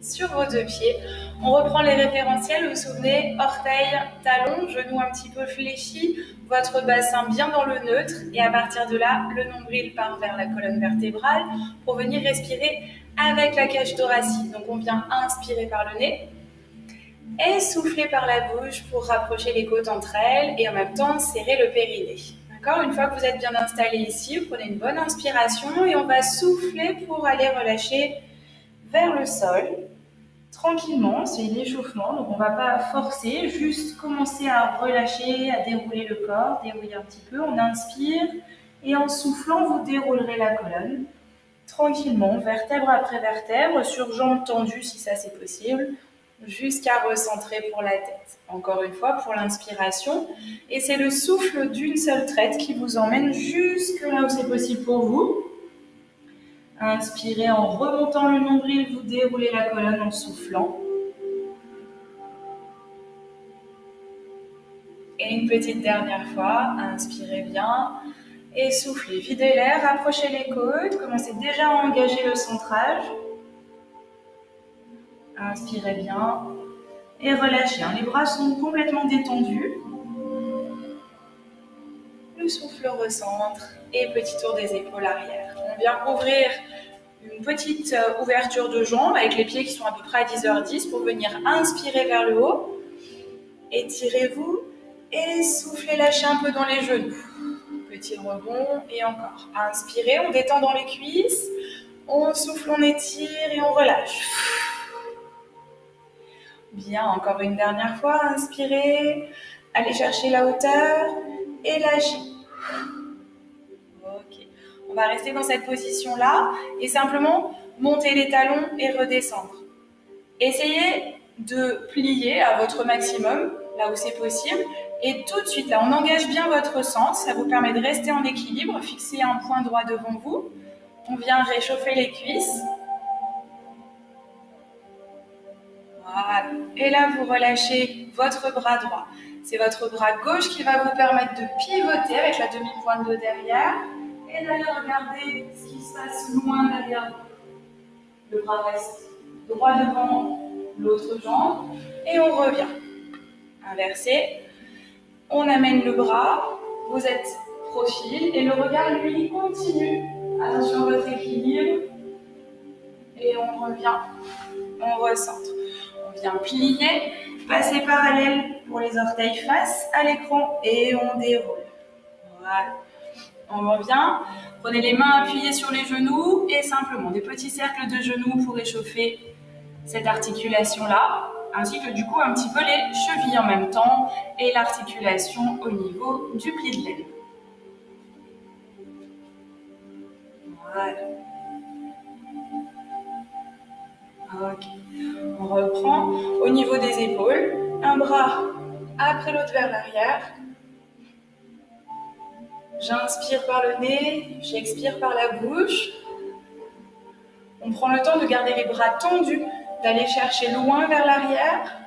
sur vos deux pieds. On reprend les référentiels, vous vous souvenez, orteils, talons, genoux un petit peu fléchis, votre bassin bien dans le neutre et à partir de là, le nombril part vers la colonne vertébrale pour venir respirer avec la cage thoracique. Donc on vient inspirer par le nez et souffler par la bouche pour rapprocher les côtes entre elles et en même temps serrer le périnée. D'accord ? Une fois que vous êtes bien installé ici, vous prenez une bonne inspiration et on va souffler pour aller relâcher vers le sol. Tranquillement, c'est l'échauffement, donc on ne va pas forcer, juste commencer à relâcher, à dérouler le corps, dérouiller un petit peu. On inspire et en soufflant, vous déroulerez la colonne. Tranquillement, vertèbre après vertèbre, sur jambes tendues si ça c'est possible, jusqu'à recentrer pour la tête. Encore une fois, pour l'inspiration. Et c'est le souffle d'une seule traite qui vous emmène jusque là où c'est possible pour vous. Inspirez en remontant le nombril, vous déroulez la colonne en soufflant. Et une petite dernière fois, inspirez bien et soufflez. Videz l'air, rapprochez les côtes, commencez déjà à engager le centrage. Inspirez bien et relâchez. Les bras sont complètement détendus. Le souffle recentre et petit tour des épaules arrière. On vient ouvrir une petite ouverture de jambes avec les pieds qui sont à peu près à 10h10 pour venir inspirer vers le haut. Étirez-vous et soufflez, lâchez un peu dans les genoux. Petit rebond et encore. Inspirez, on détend dans les cuisses. On souffle, on étire et on relâche. Bien, encore une dernière fois. Inspirez, allez chercher la hauteur et lâchez. Ok. On va rester dans cette position-là et simplement monter les talons et redescendre. Essayez de plier à votre maximum, là où c'est possible. Et tout de suite, là, on engage bien votre centre. Ça vous permet de rester en équilibre, fixer un point droit devant vous. On vient réchauffer les cuisses. Voilà. Et là, vous relâchez votre bras droit. C'est votre bras gauche qui va vous permettre de pivoter avec la demi-pointe de derrière et d'aller regarder ce qui se passe loin derrière vous. Le bras reste droit devant l'autre jambe et on revient. Inversé. On amène le bras, vous êtes profil et le regard, lui, continue. Attention à votre équilibre. Et on revient, on recentre. On vient plier, passer parallèle pour les orteils face à l'écran et on déroule. Voilà. On revient, prenez les mains appuyées sur les genoux et simplement des petits cercles de genoux pour échauffer cette articulation-là, ainsi que du coup un petit peu les chevilles en même temps et l'articulation au niveau du pli de l'aine. Voilà. Ok. On reprend au niveau des épaules, un bras après l'autre vers l'arrière. J'inspire par le nez, j'expire par la bouche. On prend le temps de garder les bras tendus, d'aller chercher loin vers l'arrière.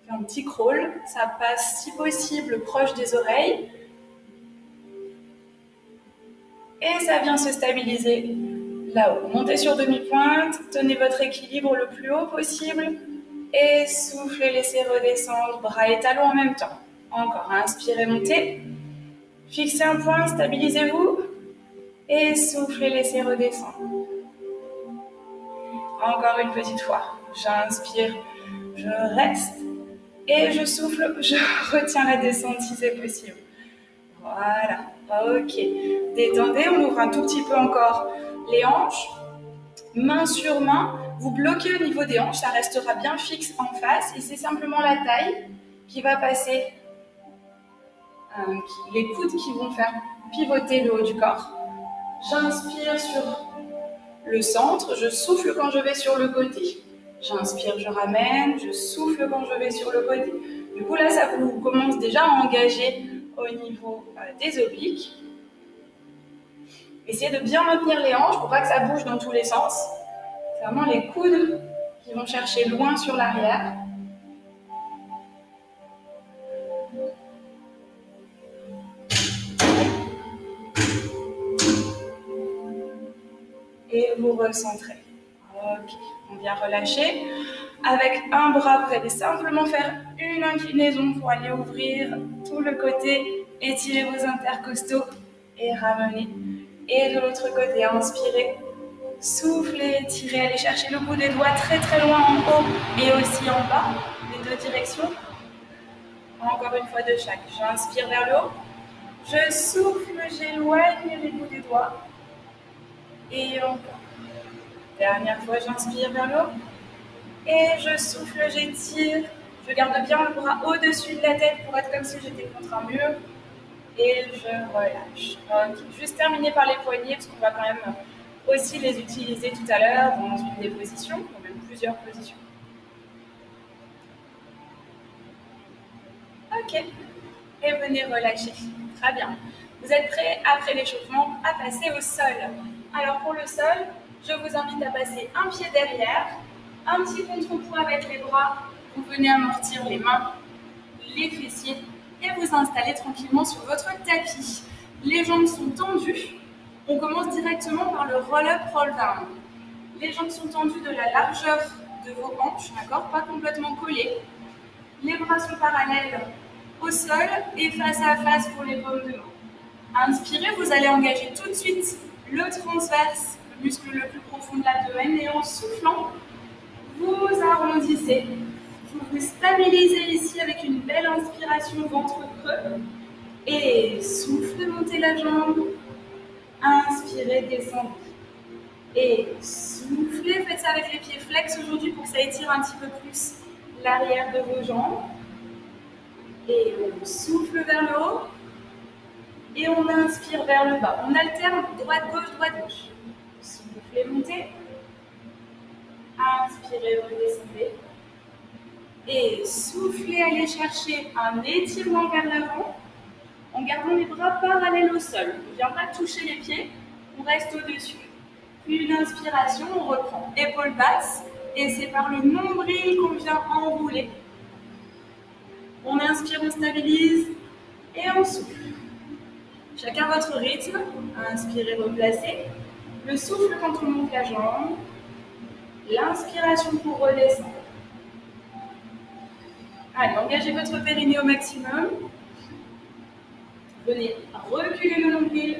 On fait un petit crawl, ça passe si possible proche des oreilles. Et ça vient se stabiliser là-haut. Montez sur demi-pointe, tenez votre équilibre le plus haut possible. Et soufflez, laissez redescendre, bras et talons en même temps. Encore, inspirez, montez. Fixez un point, stabilisez-vous. Et soufflez, laissez redescendre. Encore une petite fois. J'inspire, je reste. Et je souffle, je retiens la descente si c'est possible. Voilà, ok. Détendez, on ouvre un tout petit peu encore les hanches. Main sur main, vous bloquez au niveau des hanches, ça restera bien fixe en face. Et c'est simplement la taille qui va passer, les coudes qui vont faire pivoter le haut du corps. J'inspire sur le centre, je souffle quand je vais sur le côté. J'inspire, je ramène, je souffle quand je vais sur le côté. Du coup, là, ça vous commence déjà à engager au niveau des obliques. Essayez de bien maintenir les hanches pour pas que ça bouge dans tous les sens. C'est vraiment les coudes qui vont chercher loin sur l'arrière. Et vous recentrez. Ok, on vient relâcher. Avec un bras, vous allez simplement faire une inclinaison pour aller ouvrir tout le côté, étirer vos intercostaux et ramener. Et de l'autre côté, inspirez, soufflez, étirez, allez chercher le bout des doigts très très loin en haut et aussi en bas, les deux directions. Encore une fois de chaque. J'inspire vers le haut, je souffle, j'éloigne les bouts des doigts. Et encore. Dernière fois, j'inspire vers le haut. Et je souffle, j'étire. Je garde bien le bras au-dessus de la tête pour être comme si j'étais contre un mur. Et je relâche. Okay. Juste terminer par les poignets, parce qu'on va quand même aussi les utiliser tout à l'heure dans une des positions, ou même plusieurs positions. Ok. Et venez relâcher. Très bien. Vous êtes prêts, après l'échauffement, à passer au sol. Alors pour le sol, je vous invite à passer un pied derrière, un petit contrepoids avec les bras. Vous venez amortir les mains, les fessiers et vous installer tranquillement sur votre tapis. Les jambes sont tendues. On commence directement par le roll-up, roll-down. Les jambes sont tendues de la largeur de vos hanches, d'accord, pas complètement collées. Les bras sont parallèles au sol et face à face pour les paumes de main. Inspirez, vous allez engager tout de suite le transverse, le muscle le plus profond de l'abdomen, et en soufflant, vous arrondissez. Vous vous stabilisez ici avec une belle inspiration ventre creux et soufflez, montez la jambe. Inspirez, descendez. Et soufflez, faites ça avec les pieds flex aujourd'hui pour que ça étire un petit peu plus l'arrière de vos jambes. Et on souffle vers le haut. Et on inspire vers le bas. On alterne droite-gauche, droite-gauche. Soufflez, montez. Inspirez, redescendez. Et soufflez, allez chercher un étirement vers l'avant en gardant les bras parallèles au sol. On ne vient pas toucher les pieds, on reste au-dessus. Puis une inspiration, on reprend épaules basses et c'est par le nombril qu'on vient enrouler. On inspire, on stabilise et on souffle. Chacun votre rythme. Inspirez, replacez. Le souffle quand on monte la jambe. L'inspiration pour redescendre. Allez, engagez votre périnée au maximum. Venez reculer le nombril.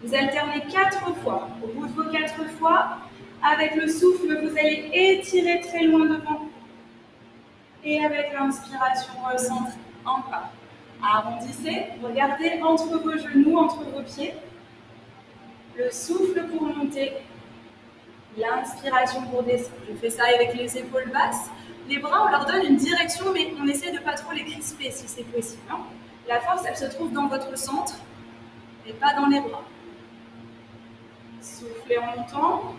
Vous alternez 4 fois. Au bout de vos 4 fois, avec le souffle, vous allez étirer très loin devant. Et avec l'inspiration, recentrez encore. Arrondissez, regardez entre vos genoux, entre vos pieds. Le souffle pour monter. L'inspiration pour descendre. Je fais ça avec les épaules basses. Les bras, on leur donne une direction, mais on essaie de ne pas trop les crisper si c'est possible. Hein. La force, elle se trouve dans votre centre et pas dans les bras. Soufflez en montant.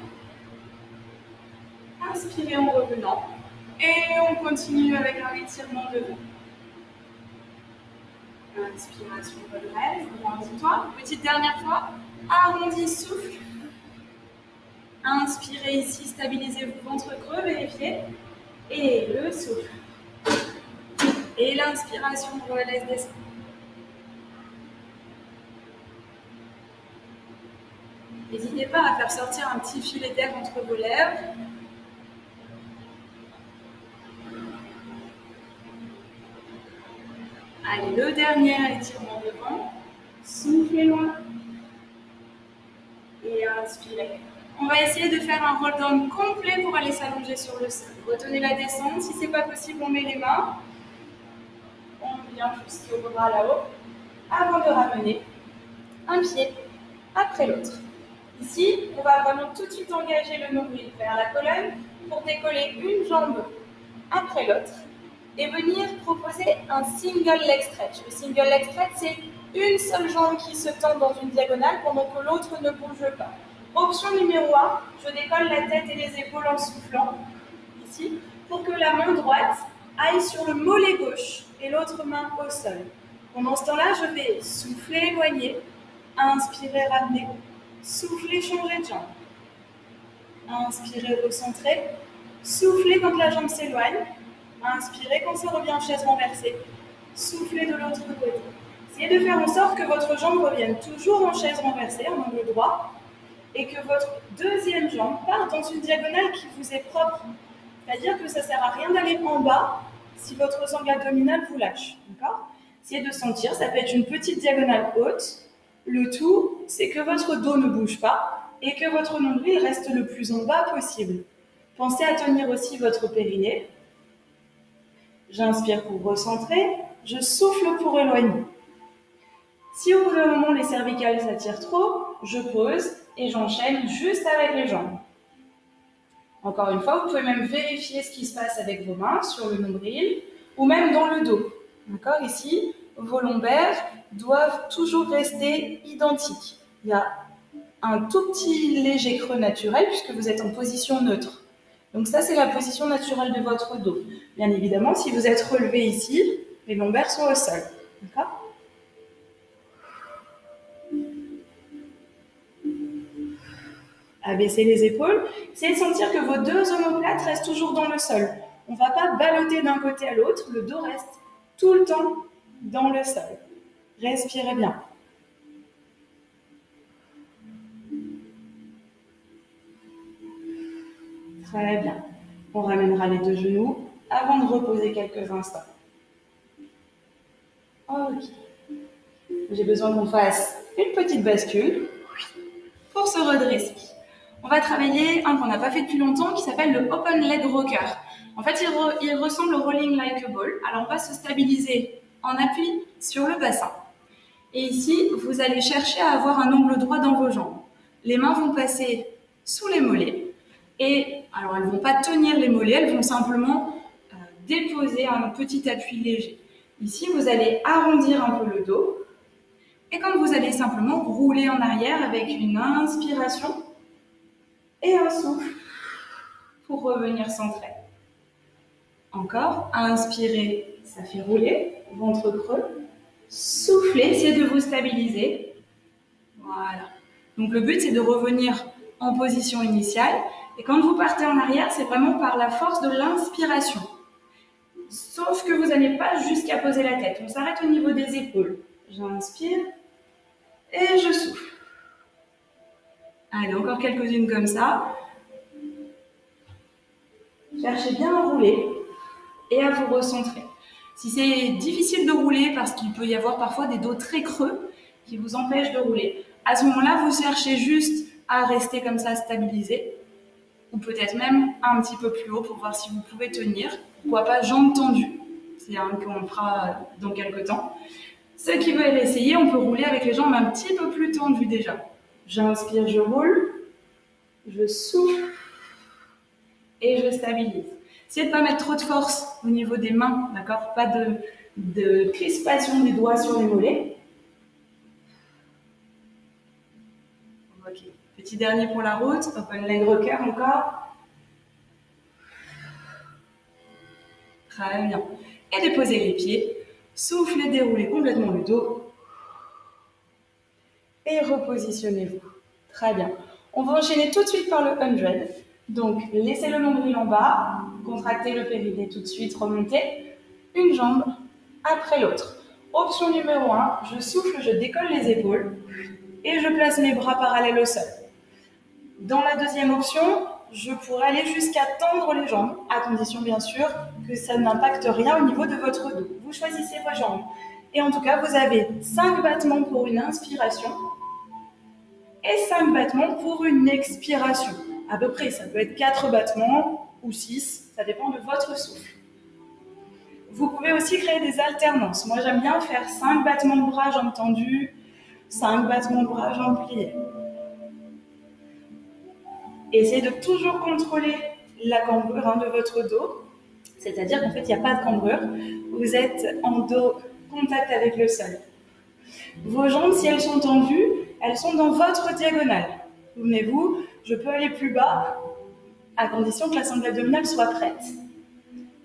Inspirez en revenant. Et on continue avec un étirement devant. Inspiration, redresse, grandis-toi. Petite dernière fois. Arrondis, souffle. Inspirez ici, stabilisez-vous, ventre creux, vérifiez. Et le souffle. Et l'inspiration, on laisse descendre. N'hésitez pas à faire sortir un petit filet d'air entre vos lèvres. Allez, le dernier étirement devant. Soufflez loin. Et inspirez. On va essayer de faire un roll-down complet pour aller s'allonger sur le sol. Retenez la descente. Si ce n'est pas possible, on met les mains. On vient jusqu'au bras là-haut. Avant de ramener un pied après l'autre. Ici, on va vraiment tout de suite engager le nombril vers la colonne pour décoller une jambe après l'autre et venir proposer un single leg stretch. Le single leg stretch, c'est une seule jambe qui se tend dans une diagonale pendant que l'autre ne bouge pas. Option numéro 1, je décolle la tête et les épaules en soufflant, ici, pour que la main droite aille sur le mollet gauche et l'autre main au sol. Pendant ce temps-là, je vais souffler, éloigner, inspirer, ramener, souffler, changer de jambe. Inspirez, recentrer, soufflez quand la jambe s'éloigne, inspirez quand ça revient en chaise renversée, soufflez de l'autre côté. Essayez de faire en sorte que votre jambe revienne toujours en chaise renversée, en angle droit, et que votre deuxième jambe parte dans une diagonale qui vous est propre. C'est-à-dire que ça ne sert à rien d'aller en bas si votre sangle abdominale vous lâche. D'accord ? Essayez de sentir, ça peut être une petite diagonale haute. Le tout, c'est que votre dos ne bouge pas et que votre nombril reste le plus en bas possible. Pensez à tenir aussi votre périnée. J'inspire pour recentrer, je souffle pour éloigner. Si au bout d'un moment les cervicales s'attirent trop, je pose et j'enchaîne juste avec les jambes. Encore une fois, vous pouvez même vérifier ce qui se passe avec vos mains sur le nombril ou même dans le dos. D'accord ? Ici, vos lombaires doivent toujours rester identiques. Il y a un tout petit léger creux naturel puisque vous êtes en position neutre. Donc ça, c'est la position naturelle de votre dos. Bien évidemment, si vous êtes relevé ici, les lombaires sont au sol. D'accord ? Abaissez les épaules. Essayez de sentir que vos deux omoplates restent toujours dans le sol. On ne va pas balloter d'un côté à l'autre. Le dos reste tout le temps dans le sol. Respirez bien. Très bien. On ramènera les deux genoux avant de reposer quelques instants. Ok. J'ai besoin qu'on fasse une petite bascule pour se redresser. On va travailler un qu'on n'a pas fait depuis longtemps qui s'appelle le Open Leg Rocker. En fait, il ressemble au Rolling Like a Ball. Alors, on va se stabiliser en appui sur le bassin. Et ici, vous allez chercher à avoir un angle droit dans vos jambes. Les mains vont passer sous les mollets. Et alors, elles ne vont pas tenir les mollets, elles vont simplement déposer un petit appui léger. Ici, vous allez arrondir un peu le dos. Et quand vous allez simplement rouler en arrière avec une inspiration et un souffle pour revenir centré. Encore, inspirez, ça fait rouler, ventre creux. Soufflez, essayez de vous stabiliser. Voilà. Donc le but, c'est de revenir en position initiale. Et quand vous partez en arrière, c'est vraiment par la force de l'inspiration. Sauf que vous n'allez pas jusqu'à poser la tête. On s'arrête au niveau des épaules. J'inspire et je souffle. Allez, encore quelques-unes comme ça. Cherchez bien à rouler et à vous recentrer. Si c'est difficile de rouler parce qu'il peut y avoir parfois des dos très creux qui vous empêchent de rouler, à ce moment-là, vous cherchez juste à rester comme ça stabilisé ou peut-être même un petit peu plus haut pour voir si vous pouvez tenir. Pourquoi pas jambes tendues, c'est un qu'on fera dans quelques temps. Ceux qui veulent essayer, on peut rouler avec les jambes un petit peu plus tendues déjà. J'inspire, je roule, je souffle et je stabilise. Essayez de ne pas mettre trop de force au niveau des mains, d'accord ? Pas de crispation des doigts sur les mollets. Ok, petit dernier pour la route, Open Leg Rocker encore. Très bien. Et déposez les pieds, soufflez, déroulez complètement le dos. Et repositionnez-vous. Très bien. On va enchaîner tout de suite par le 100. Donc, laissez le nombril en bas, contractez le périnée tout de suite, remontez une jambe après l'autre. Option numéro 1, je souffle, je décolle les épaules et je place mes bras parallèles au sol. Dans la deuxième option, je pourrais aller jusqu'à tendre les jambes, à condition bien sûr que ça n'impacte rien au niveau de votre dos. Vous choisissez vos jambes. Et en tout cas, vous avez 5 battements pour une inspiration et 5 battements pour une expiration. À peu près, ça peut être 4 battements ou 6, ça dépend de votre souffle. Vous pouvez aussi créer des alternances. Moi, j'aime bien faire 5 battements de bras, jambes tendues, 5 battements de bras, jambes pliées. Essayez de toujours contrôler la cambrure de votre dos, c'est-à-dire qu'en fait, il n'y a pas de cambrure. Vous êtes en dos contact avec le sol. Vos jambes, si elles sont tendues, elles sont dans votre diagonale. Souvenez-vous, je peux aller plus bas, à condition que la sangle abdominale soit prête.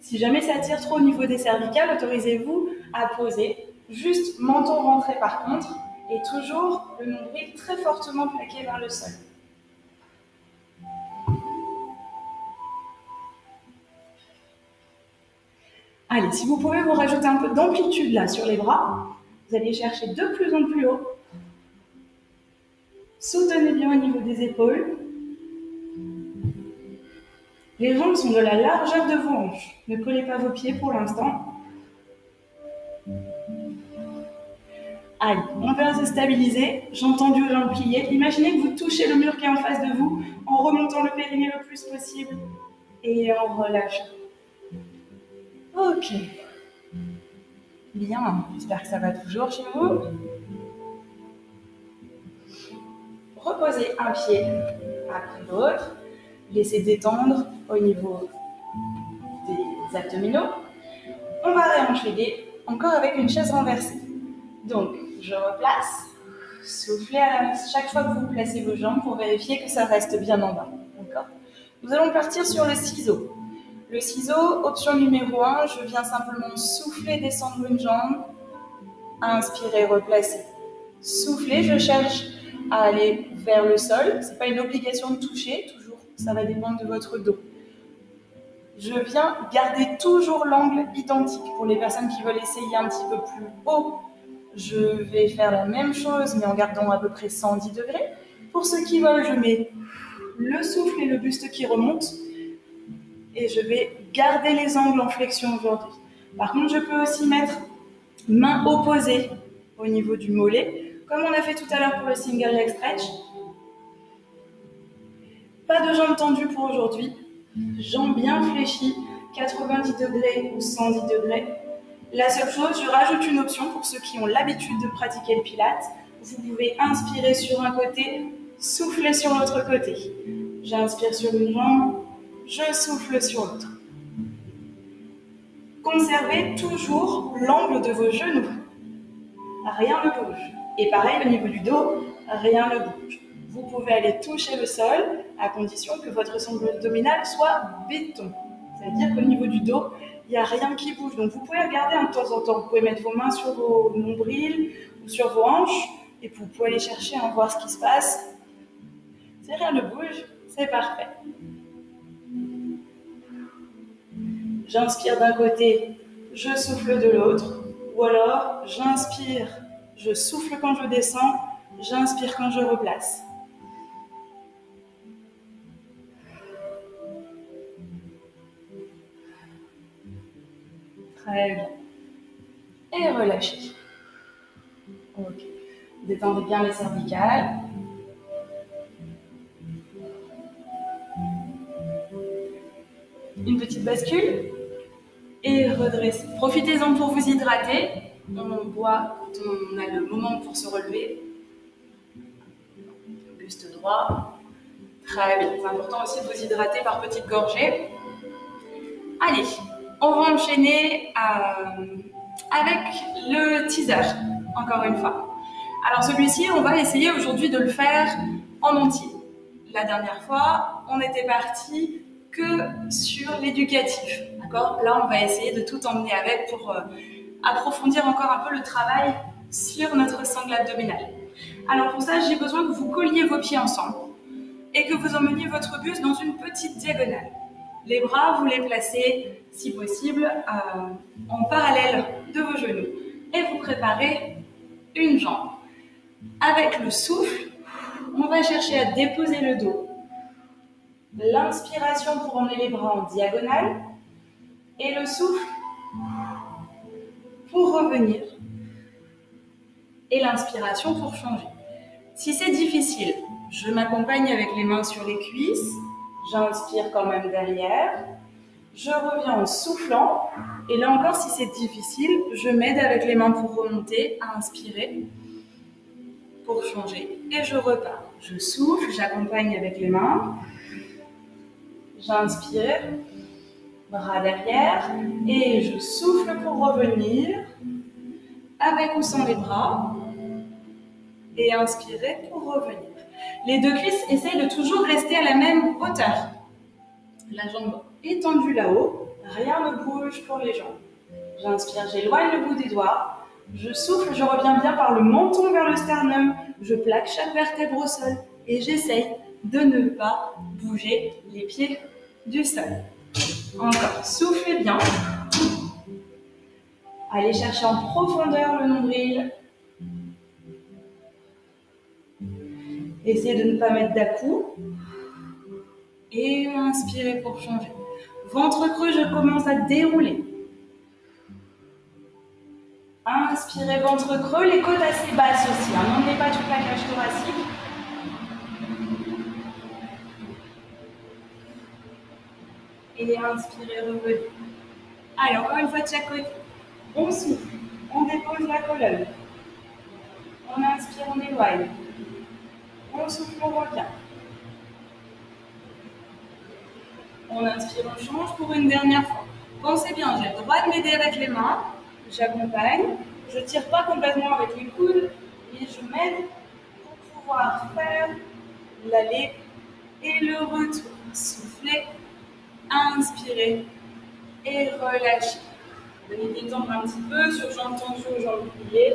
Si jamais ça tire trop au niveau des cervicales, autorisez-vous à poser, juste menton rentré par contre, et toujours le nombril très fortement plaqué vers le sol. Allez, si vous pouvez vous rajouter un peu d'amplitude là sur les bras, vous allez chercher de plus en plus haut. Soutenez bien au niveau des épaules. Les jambes sont de la largeur de vos hanches. Ne collez pas vos pieds pour l'instant. Allez, on va se stabiliser. J'ai entendu aux jambes pliées. Imaginez que vous touchez le mur qui est en face de vous en remontant le périnée le plus possible et en relâchant. Ok. Bien, j'espère que ça va toujours chez vous. Reposez un pied après l'autre. Laissez détendre au niveau des abdominaux. On va réenchaîner encore avec une chaise renversée. Donc, je replace. Soufflez à chaque fois que vous placez vos jambes pour vérifier que ça reste bien en bas. D'accord ? Nous allons partir sur le ciseau. Le ciseau, option numéro 1, je viens simplement souffler, descendre une jambe. Inspirez, replacer. Soufflez, je cherche à aller vers le sol. Ce n'est pas une obligation de toucher, toujours, ça va dépendre de votre dos. Je viens garder toujours l'angle identique. Pour les personnes qui veulent essayer un petit peu plus haut, je vais faire la même chose, mais en gardant à peu près 110 degrés. Pour ceux qui veulent, je mets le souffle et le buste qui remontent. Et je vais garder les angles en flexion aujourd'hui. Par contre, je peux aussi mettre main opposée au niveau du mollet, comme on a fait tout à l'heure pour le single leg stretch. Pas de jambes tendues pour aujourd'hui. Jambes bien fléchies, 90 degrés ou 110 degrés. La seule chose, je rajoute une option pour ceux qui ont l'habitude de pratiquer le pilate. Vous pouvez inspirer sur un côté, souffler sur l'autre côté. J'inspire sur une jambe, je souffle sur l'autre. Conservez toujours l'angle de vos genoux. Rien ne bouge. Et pareil, au niveau du dos, rien ne bouge. Vous pouvez aller toucher le sol à condition que votre sangle abdominale soit béton. C'est-à-dire qu'au niveau du dos, il n'y a rien qui bouge. Donc vous pouvez regarder de temps en temps. Vous pouvez mettre vos mains sur vos nombrils ou sur vos hanches et vous pouvez aller chercher à voir ce qui se passe. Si rien ne bouge, c'est parfait. J'inspire d'un côté, je souffle de l'autre. Ou alors, j'inspire, je souffle quand je descends, j'inspire quand je replace. Très bien. Et relâchez. Ok. Détendez bien les cervicales. Une petite bascule. Et redressez. Profitez-en pour vous hydrater. On boit quand on a le moment pour se relever. Buste droit. Très bien. C'est important aussi de vous hydrater par petites gorgées. Allez, on va enchaîner avec le teaser, encore une fois. Alors celui-ci, on va essayer aujourd'hui de le faire en entier. La dernière fois, on était parti que sur l'éducatif. D'accord ? Là, on va essayer de tout emmener avec pour approfondir encore un peu le travail sur notre sangle abdominale. Alors pour ça, j'ai besoin que vous colliez vos pieds ensemble et que vous emmeniez votre buste dans une petite diagonale. Les bras, vous les placez, si possible, en parallèle de vos genoux. Et vous préparez une jambe. Avec le souffle, on va chercher à déposer le dos. L'inspiration pour emmener les bras en diagonale. Et le souffle pour revenir. Et l'inspiration pour changer. Si c'est difficile, je m'accompagne avec les mains sur les cuisses. J'inspire quand même derrière. Je reviens en soufflant. Et là encore, si c'est difficile, je m'aide avec les mains pour remonter, à inspirer, pour changer. Et je repars. Je souffle, j'accompagne avec les mains. J'inspire, bras derrière. Et je souffle pour revenir, avec ou sans les bras. Et inspirer pour revenir. Les deux cuisses, essayent de toujours rester à la même hauteur. La jambe étendue là-haut, rien ne bouge pour les jambes. J'inspire, j'éloigne le bout des doigts. Je souffle, je reviens bien par le menton vers le sternum. Je plaque chaque vertèbre au sol et j'essaye de ne pas bouger les pieds du sol. Encore, soufflez bien. Allez chercher en profondeur le nombril. Essayez de ne pas mettre d'à-coups. Et inspirez pour changer. Ventre creux, je commence à dérouler. Inspirez, ventre creux, les côtes assez basses aussi. N'emmenez pas toute la cage thoracique. Et inspirez, revenez. Allez, encore une fois de chaque côté. On souffle, on dépose la colonne. On inspire, on éloigne. On souffle, on revient. On inspire, on change pour une dernière fois. Pensez bien, j'ai le droit de m'aider avec les mains. J'accompagne. Je ne tire pas complètement avec les coudes, mais je m'aide pour pouvoir faire l'aller et le retour. Soufflez, inspirez et relâchez. Venez détendre un petit peu sur jambes tendues ou jambes pliées,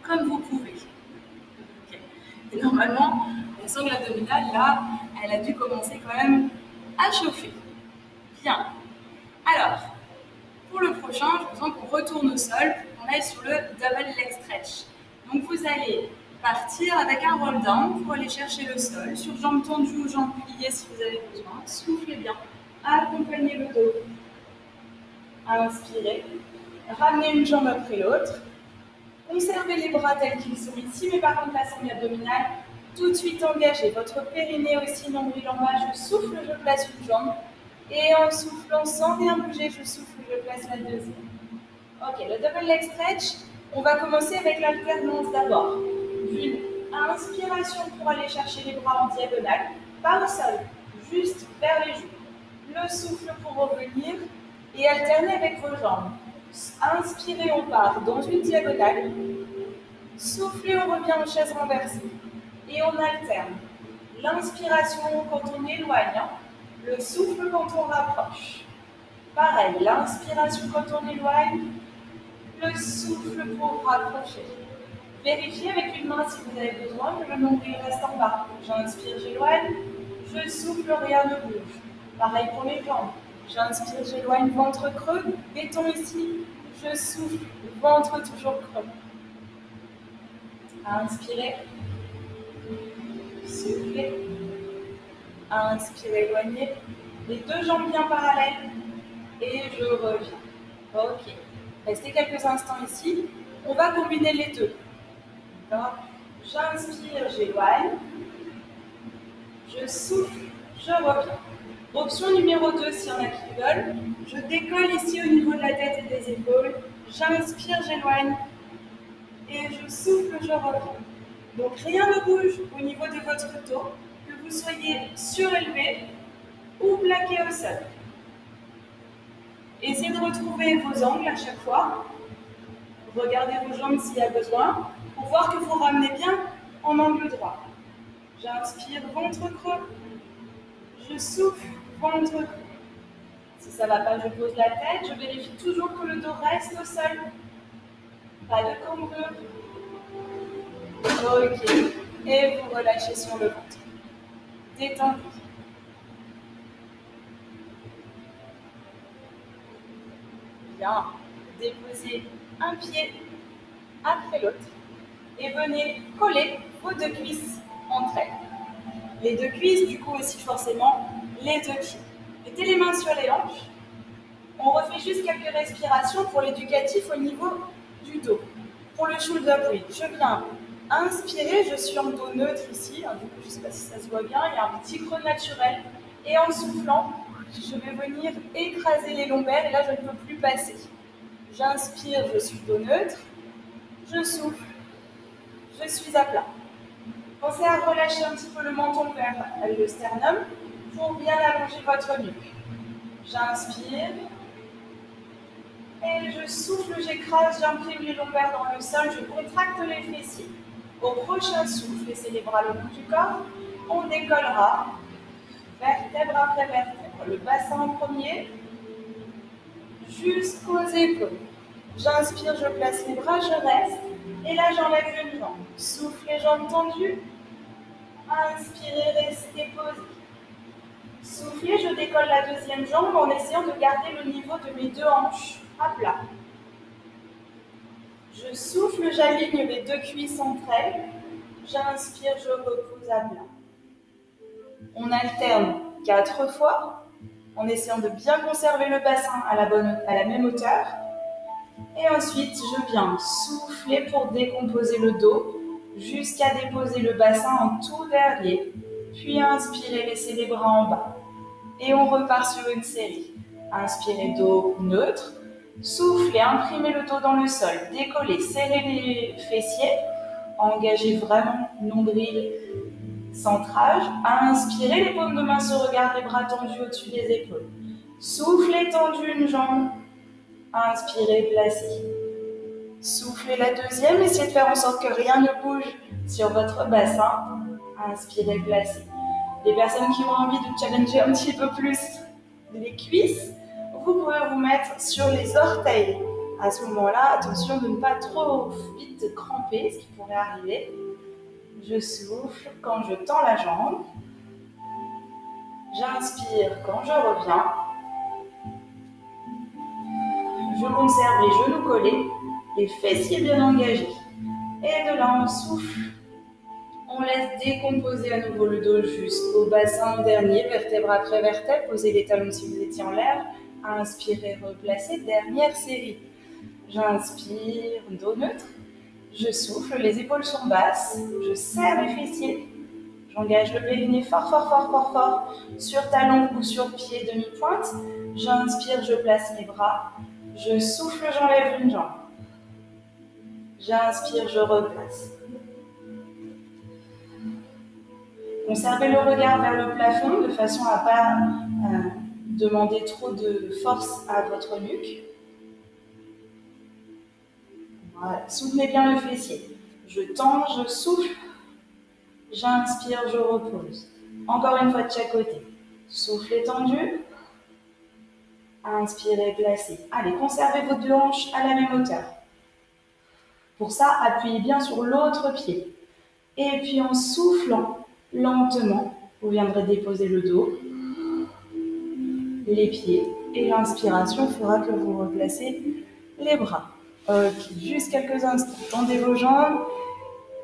comme vous pouvez. Okay. Et normalement, la sangle abdominale, là, elle a dû commencer quand même à chauffer. Bien. Alors, pour le prochain, j'ai besoin qu'on retourne au sol, qu'on aille sur le double leg stretch. Donc vous allez partir avec un roll down pour aller chercher le sol, sur jambes tendues ou jambes pliées si vous avez besoin. Soufflez bien, accompagnez le dos. Inspirez, ramenez une jambe après l'autre. Conservez les bras tels qu'ils sont ici, mais par contre la sangle abdominale, tout de suite engagée. Votre périnée aussi, nombril en bas, je souffle, je place une jambe. Et en soufflant, sans rien bouger, je souffle, je place la deuxième. Ok, le double leg stretch, on va commencer avec l'alternance d'abord. Une inspiration pour aller chercher les bras en diagonale, pas au sol, juste vers les joues. Le souffle pour revenir et alterner avec vos jambes. Inspirez, on part dans une diagonale. Soufflez, on revient en chaise renversée. Et on alterne. L'inspiration quand on éloigne, le souffle quand on rapproche. Pareil, l'inspiration quand on éloigne, le souffle pour rapprocher. Vérifiez avec une main si vous avez besoin que le nombril reste en bas. J'inspire, j'éloigne, je souffle, rien ne bouge. Pareil pour les jambes. J'inspire, j'éloigne, ventre creux, béton ici, je souffle, ventre toujours creux. Inspirez, soufflez, inspirez, éloignez, les deux jambes bien parallèles et je reviens. Ok, restez quelques instants ici, on va combiner les deux. J'inspire, j'éloigne, je souffle, je reviens. Option numéro 2, s'il y en a qui veulent, je décolle ici au niveau de la tête et des épaules, j'inspire, j'éloigne, et je souffle, je reviens. Donc rien ne bouge au niveau de votre dos, que vous soyez surélevé ou plaqué au sol. Essayez de retrouver vos angles à chaque fois. Regardez vos jambes s'il y a besoin, pour voir que vous ramenez bien en angle droit. J'inspire, ventre creux. Je souffle, ventre creux. Si ça ne va pas, je pose la tête. Je vérifie toujours que le dos reste au sol. Pas de cambrure. Ok. Et vous relâchez sur le ventre. Détendez. Bien. Déposez un pied après l'autre. Et venez coller vos deux cuisses entre elles. Les deux cuisses, du coup aussi forcément, les deux pieds. Mettez les mains sur les hanches. On refait juste quelques respirations pour l'éducatif au niveau du dos. Pour le shoulder bridge, je viens inspirer, je suis en dos neutre ici. Du coup, je ne sais pas si ça se voit bien, il y a un petit creux naturel. Et en soufflant, je vais venir écraser les lombaires et là, je ne peux plus passer. J'inspire, je suis dos neutre. Je souffle, je suis à plat. Pensez à relâcher un petit peu le menton vers le sternum pour bien allonger votre nuque. J'inspire et je souffle, j'écrase, j'imprime les lombaires dans le sol, je contracte les fessiers. Au prochain souffle, laissez les bras le long du corps, on décollera vertèbre après vertèbre. Le bassin en premier jusqu'aux épaules. J'inspire, je place les bras, je reste. Et là, j'enlève une jambe. Souffle, les jambes tendues. Inspirez, restez posé. Soufflez, je décolle la deuxième jambe en essayant de garder le niveau de mes deux hanches à plat. Je souffle, j'aligne mes deux cuisses entre elles. J'inspire, je repose à plat. On alterne 4 fois en essayant de bien conserver le bassin à la même hauteur. Et ensuite, je viens souffler pour décomposer le dos jusqu'à déposer le bassin en tout dernier. Puis inspirez, laissez les bras en bas. Et on repart sur une série. Inspirez, dos neutre. Soufflez, imprimez le dos dans le sol. Décollez, serrez les fessiers. Engagez vraiment nombril, centrage. Inspirez, les paumes de main se regardent, les bras tendus au-dessus des épaules. Soufflez, tendu une jambe. Inspirez, placez. Soufflez la deuxième, essayez de faire en sorte que rien ne bouge sur votre bassin. Inspirez, placez. Les personnes qui ont envie de challenger un petit peu plus les cuisses, vous pouvez vous mettre sur les orteils. À ce moment-là, attention de ne pas trop vite cramper, ce qui pourrait arriver. Je souffle quand je tends la jambe. J'inspire quand je reviens. Je conserve les genoux collés, les fessiers bien engagés. Et de là, on souffle. On laisse décomposer à nouveau le dos jusqu'au bassin dernier, vertèbre après vertèbre. Posez les talons si vous étiez en l'air. Inspirez, replacez. Dernière série. J'inspire, dos neutre. Je souffle, les épaules sont basses. Je serre les fessiers. J'engage le périnée fort, fort, fort, fort, fort. Sur talon ou sur pied demi-pointe. J'inspire, je place mes bras. Je souffle, j'enlève une jambe. J'inspire, je replace. Conservez le regard vers le plafond de façon à ne pas demander trop de force à votre nuque. Voilà. Soutenez bien le fessier. Je tends, je souffle. J'inspire, je repose. Encore une fois de chaque côté. Soufflez tendu. Inspirez, placez. Allez, conservez vos deux hanches à la même hauteur. Pour ça, appuyez bien sur l'autre pied. Et puis en soufflant lentement, vous viendrez déposer le dos, les pieds. Et l'inspiration fera que vous replacez les bras. Ok, juste quelques instants. Tendez vos jambes.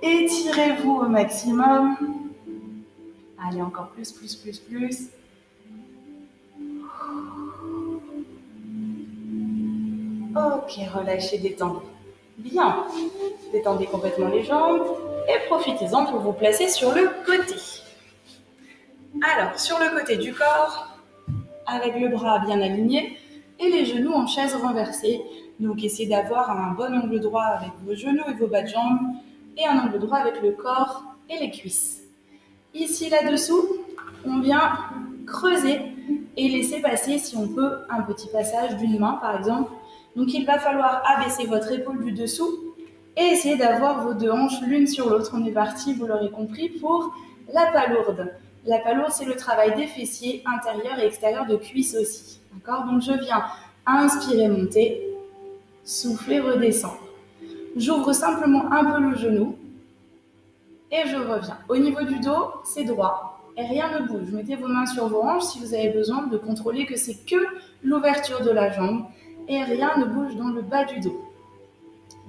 Étirez-vous au maximum. Allez, encore plus, plus, plus, plus. Ok, relâchez, détendez. Bien. Détendez complètement les jambes et profitez-en pour vous placer sur le côté. Alors, sur le côté du corps, avec le bras bien aligné et les genoux en chaise renversée. Donc, essayez d'avoir un bon angle droit avec vos genoux et vos bas de jambes et un angle droit avec le corps et les cuisses. Ici, là-dessous, on vient creuser et laisser passer, si on peut, un petit passage d'une main, par exemple. Donc, il va falloir abaisser votre épaule du dessous et essayer d'avoir vos deux hanches l'une sur l'autre. On est parti, vous l'aurez compris, pour la palourde. La palourde, c'est le travail des fessiers intérieurs et extérieurs de cuisses aussi. D'accord? Donc, je viens inspirer, monter, souffler, redescendre. J'ouvre simplement un peu le genou et je reviens. Au niveau du dos, c'est droit et rien ne bouge. Mettez vos mains sur vos hanches si vous avez besoin de contrôler que c'est que l'ouverture de la jambe et rien ne bouge dans le bas du dos.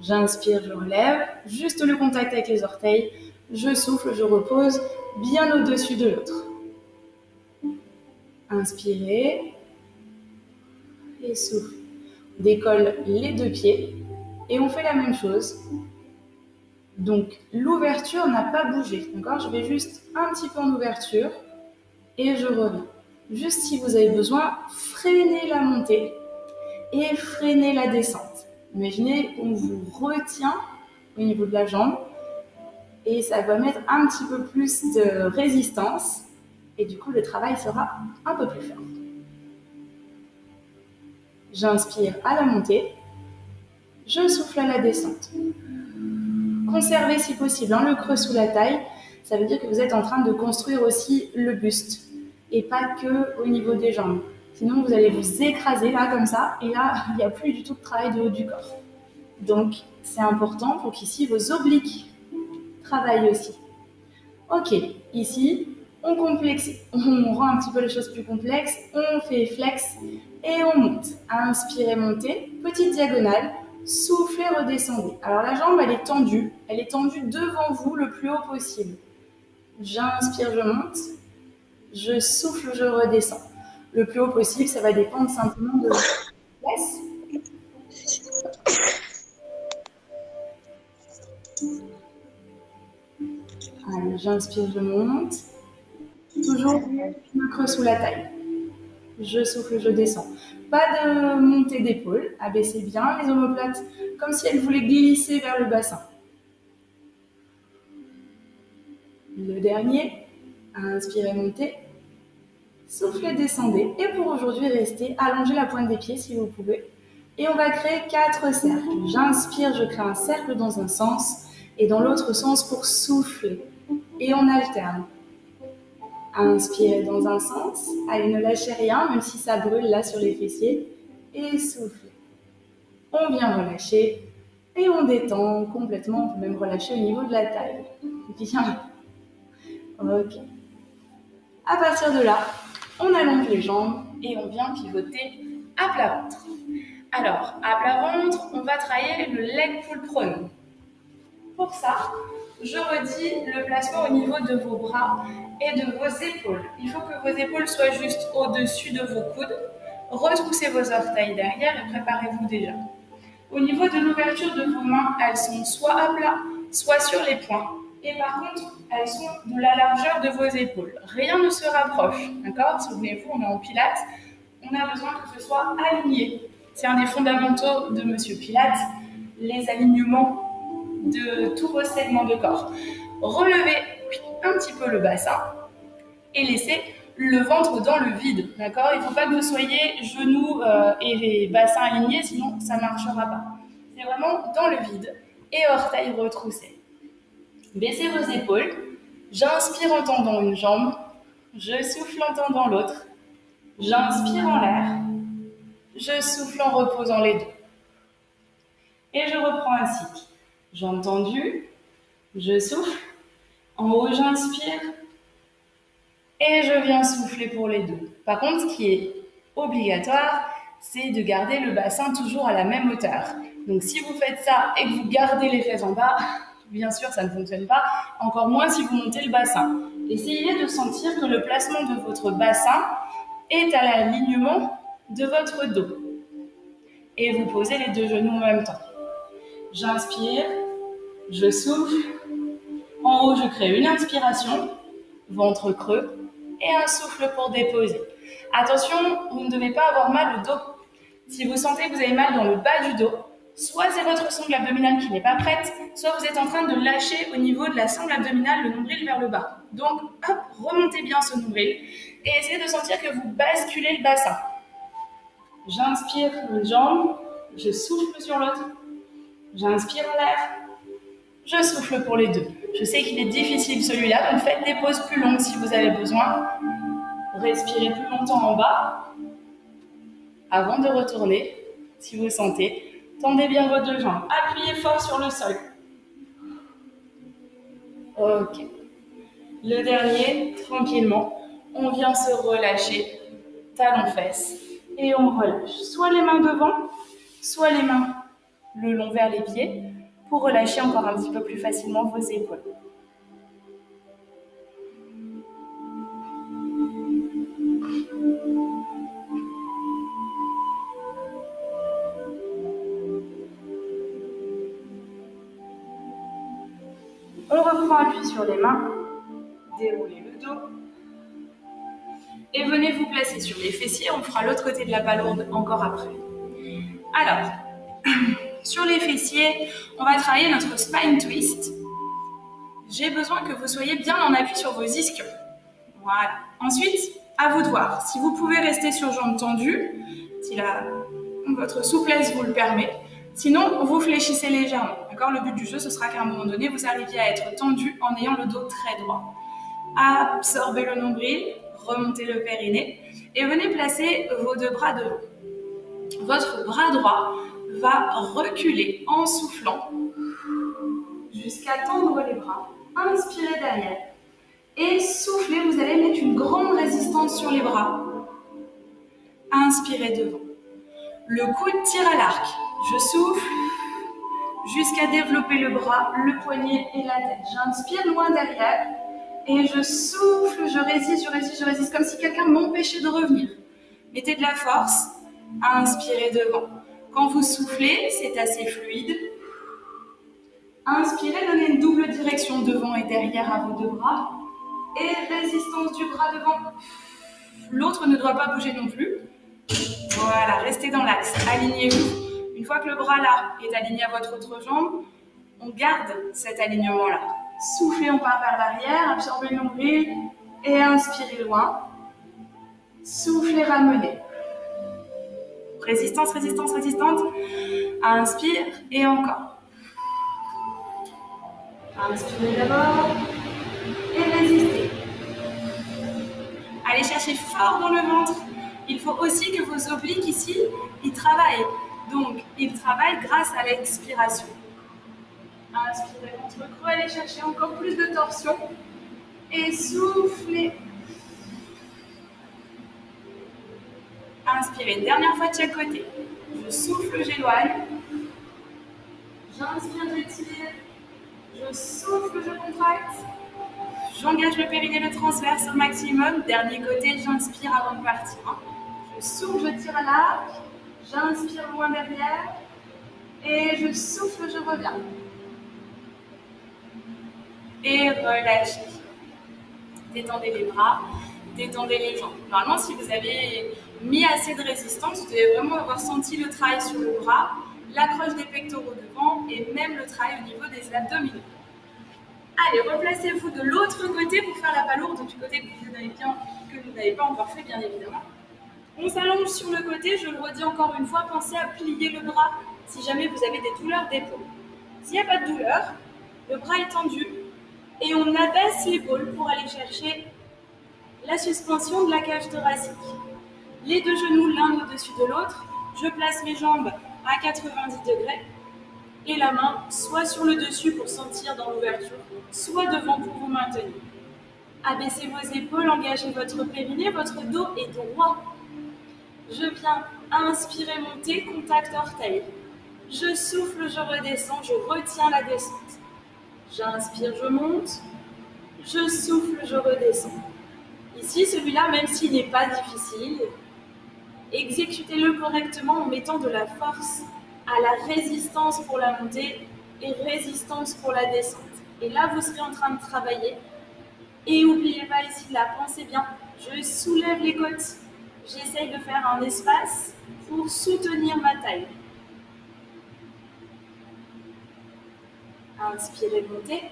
J'inspire, je relève, juste le contact avec les orteils. Je souffle, je repose bien au-dessus de l'autre. Inspirez et souffle. Décolle les deux pieds et on fait la même chose. Donc l'ouverture n'a pas bougé, d'accord? Je vais juste un petit peu en ouverture et je reviens. Juste si vous avez besoin, freinez la montée et freinez la descente. Imaginez qu'on vous retient au niveau de la jambe et ça va mettre un petit peu plus de résistance et du coup le travail sera un peu plus fort. J'inspire à la montée, je souffle à la descente. Conservez si possible le creux sous la taille, ça veut dire que vous êtes en train de construire aussi le buste et pas que au niveau des jambes. Sinon vous allez vous écraser là comme ça et là il n'y a plus du tout de travail de haut du corps. Donc c'est important pour qu'ici vos obliques travaillent aussi. Ok, ici on complexifie, on rend un petit peu les choses plus complexes, on fait flex et on monte. Inspirez, montez, petite diagonale. Soufflez, redescendez. Alors la jambe, elle est tendue devant vous le plus haut possible. J'inspire, je monte. Je souffle, je redescends. Le plus haut possible, ça va dépendre simplement de votre place. Allez, j'inspire, je monte. Toujours un creux sous la taille. Je souffle, je descends. Pas de montée d'épaule. Abaissez bien les omoplates comme si elles voulaient glisser vers le bassin. Le dernier. Inspirez, montez. Soufflez, descendez. Et pour aujourd'hui, restez. Allongez la pointe des pieds si vous pouvez. Et on va créer 4 cercles. J'inspire, je crée un cercle dans un sens et dans l'autre sens pour souffler. Et on alterne. Inspirez dans un sens. Allez, ne lâchez rien, même si ça brûle là sur les fessiers. Et soufflez. On vient relâcher. Et on détend complètement. On peut même relâcher au niveau de la taille. Bien. Ok. À partir de là, on allonge les jambes et on vient pivoter à plat ventre. Alors, à plat ventre, on va travailler le leg pull prone. Pour ça, je redis le placement au niveau de vos bras et de vos épaules. Il faut que vos épaules soient juste au-dessus de vos coudes. Retroussez vos orteils derrière et préparez-vous déjà. Au niveau de l'ouverture de vos mains, elles sont soit à plat, soit sur les poings. Et par contre, elles sont de la largeur de vos épaules. Rien ne se rapproche, d'accord? Souvenez-vous, on est en pilates, on a besoin que ce soit aligné. C'est un des fondamentaux de Monsieur Pilates, les alignements de tous vos segments de corps. Relevez un petit peu le bassin et laissez le ventre dans le vide, d'accord? Il ne faut pas que vous soyez genoux et les bassins alignés, sinon ça ne marchera pas. C'est vraiment dans le vide et orteils retroussés. Baissez vos épaules. J'inspire en tendant une jambe. Je souffle en tendant l'autre. J'inspire en l'air. Je souffle en reposant les deux. Et je reprends un cycle. Jambes tendues. Je souffle. En haut, j'inspire. Et je viens souffler pour les deux. Par contre, ce qui est obligatoire, c'est de garder le bassin toujours à la même hauteur. Donc si vous faites ça et que vous gardez les fesses en bas, bien sûr, ça ne fonctionne pas, encore moins si vous montez le bassin. Essayez de sentir que le placement de votre bassin est à l'alignement de votre dos. Et vous posez les deux genoux en même temps. J'inspire, je souffle. En haut, je crée une inspiration, ventre creux, et un souffle pour déposer. Attention, vous ne devez pas avoir mal au dos. Si vous sentez que vous avez mal dans le bas du dos, soit c'est votre sangle abdominale qui n'est pas prête, soit vous êtes en train de lâcher au niveau de la sangle abdominale, le nombril vers le bas. Donc, hop, remontez bien ce nombril et essayez de sentir que vous basculez le bassin. J'inspire une jambe, je souffle sur l'autre. J'inspire en l'air, je souffle pour les deux. Je sais qu'il est difficile celui-là, donc faites des pauses plus longues si vous avez besoin. Respirez plus longtemps en bas avant de retourner, si vous sentez. Tendez bien vos deux jambes. Appuyez fort sur le sol. Ok. Le dernier, tranquillement, on vient se relâcher, talons-fesses, et on relâche. Soit les mains devant, soit les mains le long vers les pieds, pour relâcher encore un petit peu plus facilement vos épaules. On reprend appui sur les mains, déroulez le dos. Et venez vous placer sur les fessiers, on fera l'autre côté de la palourde encore après. Alors, sur les fessiers, on va travailler notre spine twist. J'ai besoin que vous soyez bien en appui sur vos ischions. Voilà. Ensuite, à vous de voir. Si vous pouvez rester sur jambes tendues, si votre souplesse vous le permet. Sinon, vous fléchissez légèrement. D'accord ? Le but du jeu, ce sera qu'à un moment donné, vous arriviez à être tendu en ayant le dos très droit. Absorbez le nombril, remontez le périnée et venez placer vos deux bras devant. Votre bras droit va reculer en soufflant jusqu'à tendre les bras. Inspirez derrière et soufflez, vous allez mettre une grande résistance sur les bras. Inspirez devant. Le coude tire à l'arc. Je souffle jusqu'à développer le bras, le poignet et la tête. J'inspire loin derrière et je souffle, je résiste, je résiste, je résiste, comme si quelqu'un m'empêchait de revenir. Mettez de la force, inspirez devant. Quand vous soufflez, c'est assez fluide. Inspirez, donnez une double direction devant et derrière à vos deux bras. Et résistance du bras devant. L'autre ne doit pas bouger non plus. Voilà, restez dans l'axe, alignez-vous. Une fois que le bras là est aligné à votre autre jambe, on garde cet alignement-là. Soufflez, on part vers l'arrière, absorbez le nombril et inspirez loin. Soufflez, ramenez. Résistance, résistance, résistante. Inspire et encore. Inspirez d'abord et résistez. Allez chercher fort dans le ventre. Il faut aussi que vos obliques ici, ils travaillent. Donc, ils travaillent grâce à l'expiration. Inspirez ventre creux, allez chercher encore plus de torsion. Et soufflez. Inspirez une dernière fois de chaque côté. Je souffle, j'éloigne. J'inspire, j'étire. Je souffle, je contracte. J'engage le périnée, le transverse au maximum. Dernier côté, j'inspire avant de partir. Je souffle, je tire à l'arc. J'inspire loin derrière. Et je souffle, je reviens. Et relâchez. Détendez les bras, détendez les jambes. Normalement, si vous avez mis assez de résistance, vous devez vraiment avoir senti le travail sur le bras, l'accroche des pectoraux devant et même le travail au niveau des abdominaux. Allez, replacez-vous de l'autre côté pour faire la palourde du côté que vous n'avez pas encore fait, bien évidemment. On s'allonge sur le côté, je le redis encore une fois, pensez à plier le bras si jamais vous avez des douleurs d'épaule. S'il n'y a pas de douleur, le bras est tendu et on abaisse l'épaule pour aller chercher la suspension de la cage thoracique. Les deux genoux l'un au-dessus de l'autre, je place mes jambes à 90 degrés et la main soit sur le dessus pour sentir dans l'ouverture, soit devant pour vous maintenir. Abaissez vos épaules, engagez votre périnée, votre dos est droit. Je viens inspirer, monter, contact orteil. Je souffle, je redescends, je retiens la descente. J'inspire, je monte. Je souffle, je redescends. Ici, celui-là, même s'il n'est pas difficile, exécutez-le correctement en mettant de la force à la résistance pour la montée et résistance pour la descente. Et là, vous serez en train de travailler. Et n'oubliez pas ici, là, pensez bien, je soulève les côtes. J'essaye de faire un espace pour soutenir ma taille. Inspirez, montez.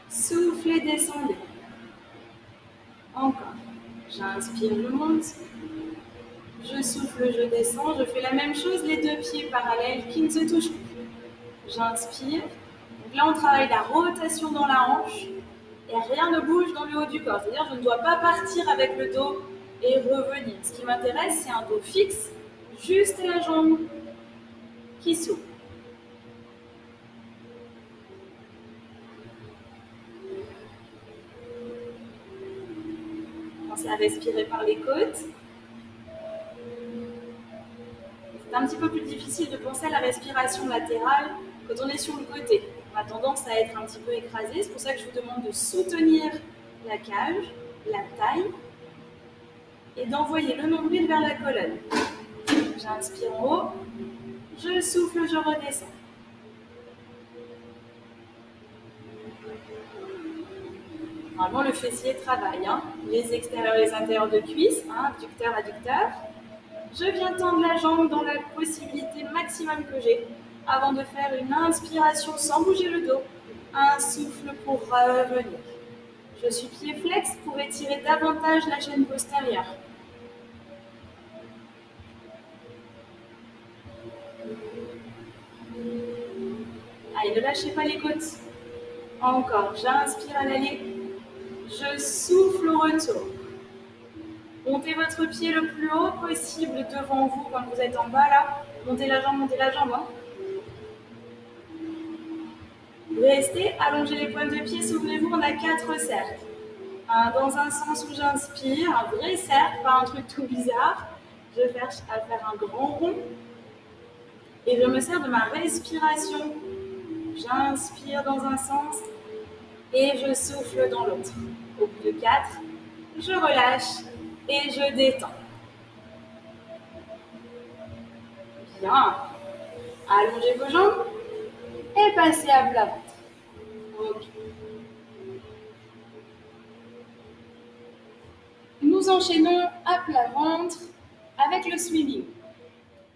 Soufflez, descendez. Encore. J'inspire, je monte. Je souffle, je descends. Je fais la même chose, les deux pieds parallèles qui ne se touchent plus. J'inspire. Donc là, on travaille la rotation dans la hanche et rien ne bouge dans le haut du corps. C'est-à-dire, je ne dois pas partir avec le dos et revenir. Ce qui m'intéresse, c'est un dos fixe, juste la jambe qui s'ouvre. Pensez à respirer par les côtes. C'est un petit peu plus difficile de penser à la respiration latérale quand on est sur le côté. On a tendance à être un petit peu écrasé. C'est pour ça que je vous demande de soutenir la cage, la taille, et d'envoyer le nombril vers la colonne. J'inspire en haut, je souffle, je redescends. Normalement, le fessier travaille, les extérieurs et les intérieurs de cuisse, abducteur, adducteur. Je viens tendre la jambe dans la possibilité maximum que j'ai avant de faire une inspiration sans bouger le dos. Un souffle pour revenir. Je suis pied flex pour étirer davantage la chaîne postérieure. Allez, ne lâchez pas les côtes. Encore, j'inspire à l'aller. Je souffle au retour. Montez votre pied le plus haut possible devant vous quand vous êtes en bas là. Montez la jambe, montez la jambe. Restez, allongez les pointes de pied, souvenez-vous, on a 4 cercles. Dans un sens où j'inspire, un vrai cercle, pas un truc tout bizarre. Je cherche à faire un grand rond. Et je me sers de ma respiration. J'inspire dans un sens et je souffle dans l'autre. Au bout de 4, je relâche et je détends. Bien. Allongez vos jambes et passez à plat ventre. Ok. Nous enchaînons à plat ventre avec le swimming.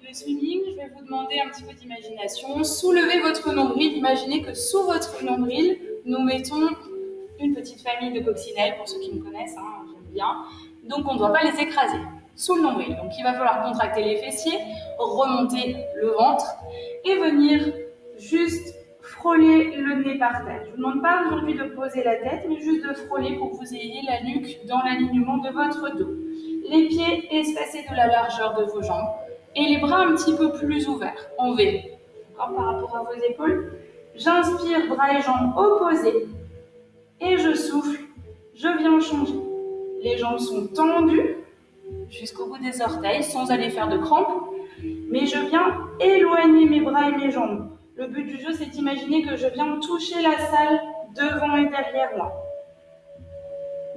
Le swimming, je vais vous demander un petit peu d'imagination. Soulevez votre nombril. Imaginez que sous votre nombril, nous mettons une petite famille de coccinelles, pour ceux qui me connaissent, hein, j'aime bien. Donc on ne doit pas les écraser sous le nombril. Donc il va falloir contracter les fessiers, remonter le ventre et venir juste frôler le nez par terre. Je ne vous demande pas aujourd'hui de poser la tête, mais juste de frôler pour que vous ayez la nuque dans l'alignement de votre dos. Les pieds espacés de la largeur de vos jambes et les bras un petit peu plus ouverts, en V. Par rapport à vos épaules. J'inspire, bras et jambes opposés. Et je souffle, je viens changer. Les jambes sont tendues jusqu'au bout des orteils sans aller faire de crampes. Mais je viens éloigner mes bras et mes jambes. Le but du jeu, c'est d'imaginer que je viens toucher la salle devant et derrière moi.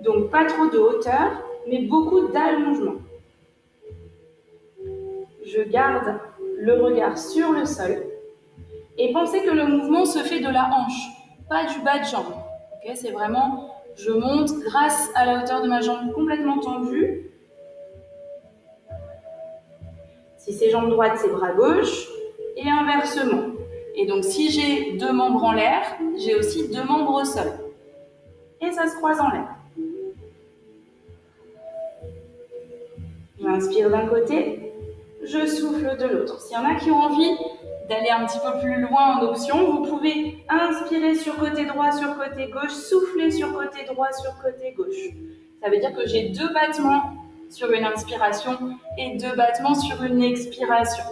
Donc pas trop de hauteur, mais beaucoup d'allongement. Je garde le regard sur le sol. Et pensez que le mouvement se fait de la hanche, pas du bas de jambe. Okay, c'est vraiment, je monte grâce à la hauteur de ma jambe complètement tendue. Si c'est jambe droite, c'est bras gauche. Et inversement. Et donc, si j'ai 2 membres en l'air, j'ai aussi 2 membres au sol. Et ça se croise en l'air. J'inspire d'un côté, je souffle de l'autre. S'il y en a qui ont envie d'aller un petit peu plus loin en option, vous pouvez inspirer sur côté droit, sur côté gauche, souffler sur côté droit, sur côté gauche. Ça veut dire que j'ai 2 battements sur une inspiration et 2 battements sur une expiration.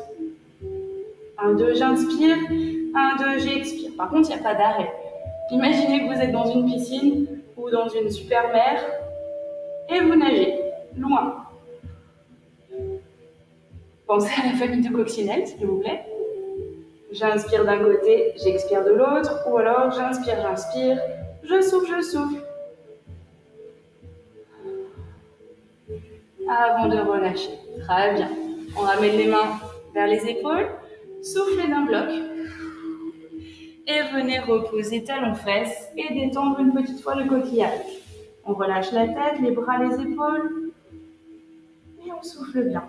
1, 2, j'inspire, 1, 2, j'expire. Par contre, il n'y a pas d'arrêt. Imaginez que vous êtes dans une piscine ou dans une super mer et vous nagez loin. Pensez à la famille de coccinelles, s'il vous plaît. J'inspire d'un côté, j'expire de l'autre, ou alors j'inspire, j'inspire, je souffle, je souffle. Avant de relâcher. Très bien. On ramène les mains vers les épaules, soufflez d'un bloc. Et venez reposer talons-fesses et détendre une petite fois le coquillage. On relâche la tête, les bras, les épaules. Et on souffle bien.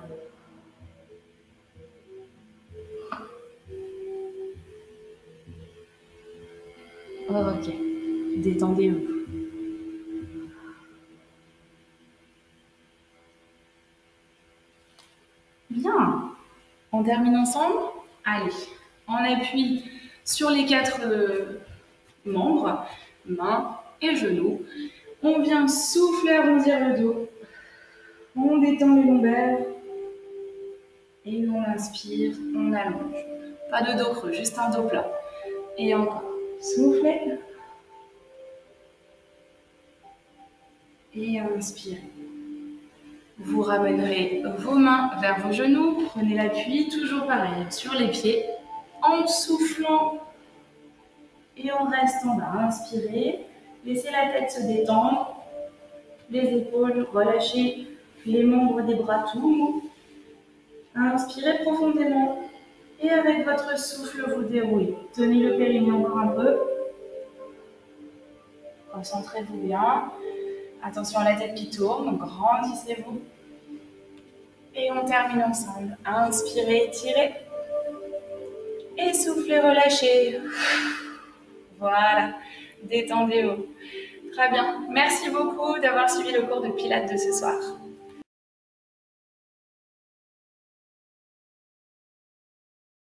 Ok, détendez-vous. Bien, on termine ensemble. Allez, on appuie sur les 4 membres, mains et genoux. On vient souffler, arrondir le dos. On détend les lombaires. Et on inspire, on allonge. Pas de dos creux, juste un dos plat. Et encore. Soufflez. Et inspirez. Vous ramènerez vos mains vers vos genoux. Prenez l'appui, toujours pareil, sur les pieds. En soufflant. Et on reste en bas. Inspirez. Laissez la tête se détendre. Les épaules, relâchez les membres des bras tout mous. Inspirez profondément. Et avec votre souffle, vous déroulez. Tenez le périnée encore un peu. Concentrez-vous bien. Attention à la tête qui tourne, grandissez-vous. Et on termine ensemble. Inspirez, étirez. Et soufflez, relâchez. Voilà, détendez-vous. Très bien. Merci beaucoup d'avoir suivi le cours de Pilates de ce soir.